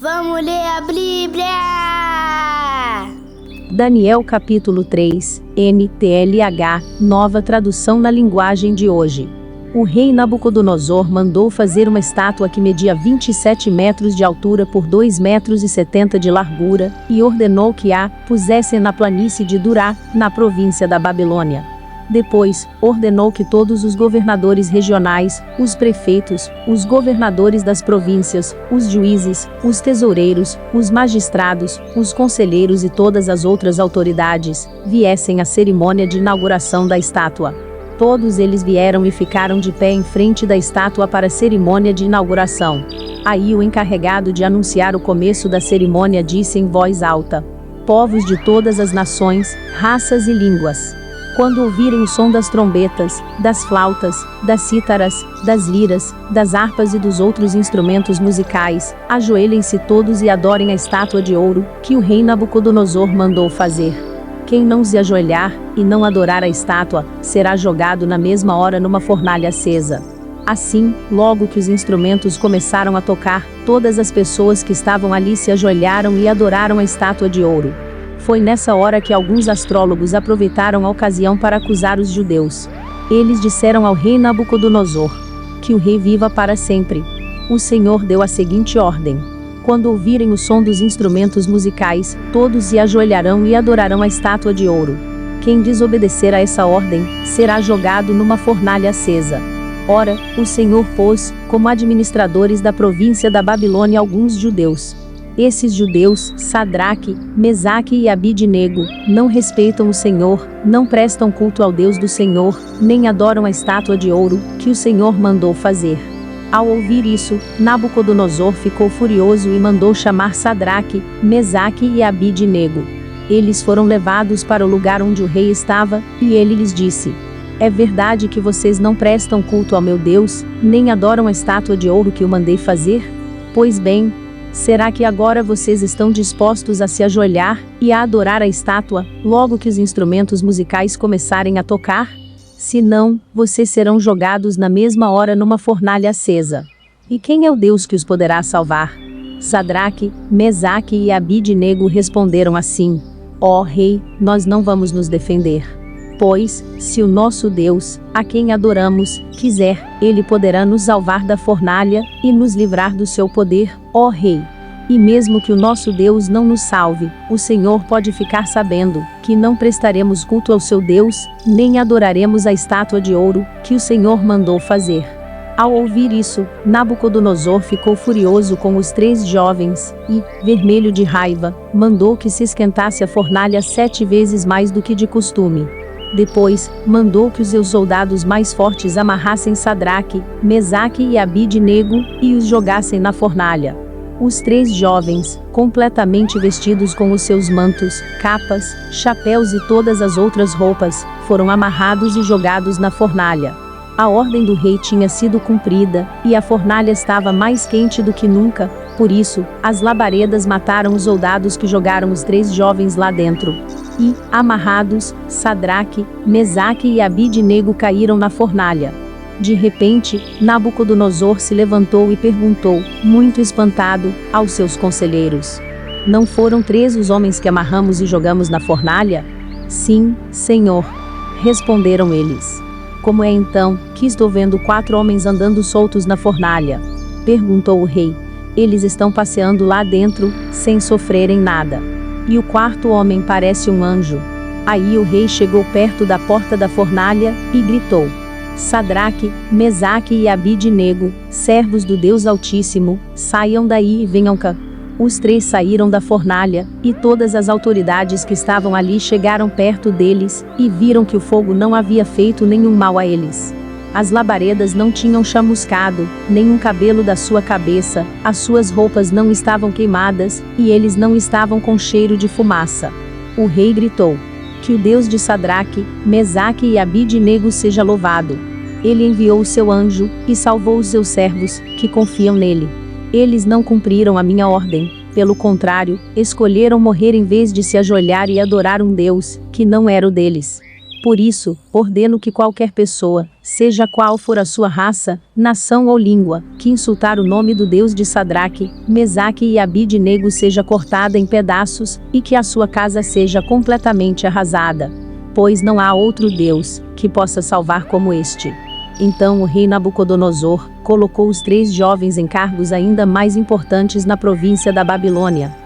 Vamos ler a Bíblia! Daniel capítulo 3, NTLH, nova tradução na linguagem de hoje. O rei Nabucodonosor mandou fazer uma estátua que media 27 metros de altura por 2,70 metros de largura, e ordenou que a pusessem na planície de Durá, na província da Babilônia. Depois, ordenou que todos os governadores regionais, os prefeitos, os governadores das províncias, os juízes, os tesoureiros, os magistrados, os conselheiros e todas as outras autoridades, viessem à cerimônia de inauguração da estátua. Todos eles vieram e ficaram de pé em frente da estátua para a cerimônia de inauguração. Aí o encarregado de anunciar o começo da cerimônia disse em voz alta: povos de todas as nações, raças e línguas, quando ouvirem o som das trombetas, das flautas, das cítaras, das liras, das harpas e dos outros instrumentos musicais, ajoelhem-se todos e adorem a estátua de ouro, que o rei Nabucodonosor mandou fazer. Quem não se ajoelhar, e não adorar a estátua, será jogado na mesma hora numa fornalha acesa. Assim, logo que os instrumentos começaram a tocar, todas as pessoas que estavam ali se ajoelharam e adoraram a estátua de ouro. Foi nessa hora que alguns astrólogos aproveitaram a ocasião para acusar os judeus. Eles disseram ao rei Nabucodonosor: que o rei viva para sempre. O Senhor deu a seguinte ordem: quando ouvirem o som dos instrumentos musicais, todos se ajoelharão e adorarão a estátua de ouro. Quem desobedecer a essa ordem, será jogado numa fornalha acesa. Ora, o Senhor pôs, como administradores da província da Babilônia, alguns judeus. Esses judeus, Sadraque, Mesaque e Abide-nego, não respeitam o Senhor, não prestam culto ao Deus do Senhor, nem adoram a estátua de ouro, que o Senhor mandou fazer. Ao ouvir isso, Nabucodonosor ficou furioso e mandou chamar Sadraque, Mesaque e Abide-nego. Eles foram levados para o lugar onde o rei estava, e ele lhes disse: é verdade que vocês não prestam culto ao meu Deus, nem adoram a estátua de ouro que eu mandei fazer? Pois bem, será que agora vocês estão dispostos a se ajoelhar e a adorar a estátua, logo que os instrumentos musicais começarem a tocar? Se não, vocês serão jogados na mesma hora numa fornalha acesa. E quem é o Deus que os poderá salvar? Sadraque, Mesaque e Abide-nego responderam assim: ó rei, nós não vamos nos defender. Pois, se o nosso Deus, a quem adoramos, quiser, ele poderá nos salvar da fornalha, e nos livrar do seu poder, ó rei. E mesmo que o nosso Deus não nos salve, o Senhor pode ficar sabendo, que não prestaremos culto ao seu Deus, nem adoraremos a estátua de ouro, que o Senhor mandou fazer. Ao ouvir isso, Nabucodonosor ficou furioso com os 3 jovens, e, vermelho de raiva, mandou que se esquentasse a fornalha 7 vezes mais do que de costume. Depois, mandou que os seus soldados mais fortes amarrassem Sadraque, Mesaque e Abide-nego, e os jogassem na fornalha. Os 3 jovens, completamente vestidos com os seus mantos, capas, chapéus e todas as outras roupas, foram amarrados e jogados na fornalha. A ordem do rei tinha sido cumprida, e a fornalha estava mais quente do que nunca, por isso, as labaredas mataram os soldados que jogaram os 3 jovens lá dentro. E, amarrados, Sadraque, Mesaque e Abide-nego caíram na fornalha. De repente, Nabucodonosor se levantou e perguntou, muito espantado, aos seus conselheiros: não foram 3 os homens que amarramos e jogamos na fornalha? Sim, Senhor, responderam eles. Como é então, que estou vendo 4 homens andando soltos na fornalha? Perguntou o rei. Eles estão passeando lá dentro, sem sofrerem nada. E o 4º homem parece um anjo. Aí o rei chegou perto da porta da fornalha, e gritou: Sadraque, Mesaque e Abide-nego, servos do Deus Altíssimo, saiam daí e venham cá. Os 3 saíram da fornalha, e todas as autoridades que estavam ali chegaram perto deles, e viram que o fogo não havia feito nenhum mal a eles. As labaredas não tinham chamuscado, nem um cabelo da sua cabeça, as suas roupas não estavam queimadas, e eles não estavam com cheiro de fumaça. O rei gritou: que o Deus de Sadraque, Mesaque e Abide-nego seja louvado. Ele enviou o seu anjo, e salvou os seus servos, que confiam nele. Eles não cumpriram a minha ordem, pelo contrário, escolheram morrer em vez de se ajoelhar e adorar um Deus, que não era o deles. Por isso, ordeno que qualquer pessoa, seja qual for a sua raça, nação ou língua, que insultar o nome do Deus de Sadraque, Mesaque e Abide-nego seja cortada em pedaços, e que a sua casa seja completamente arrasada. Pois não há outro Deus que possa salvar como este. Então o rei Nabucodonosor colocou os 3 jovens em cargos ainda mais importantes na província da Babilônia.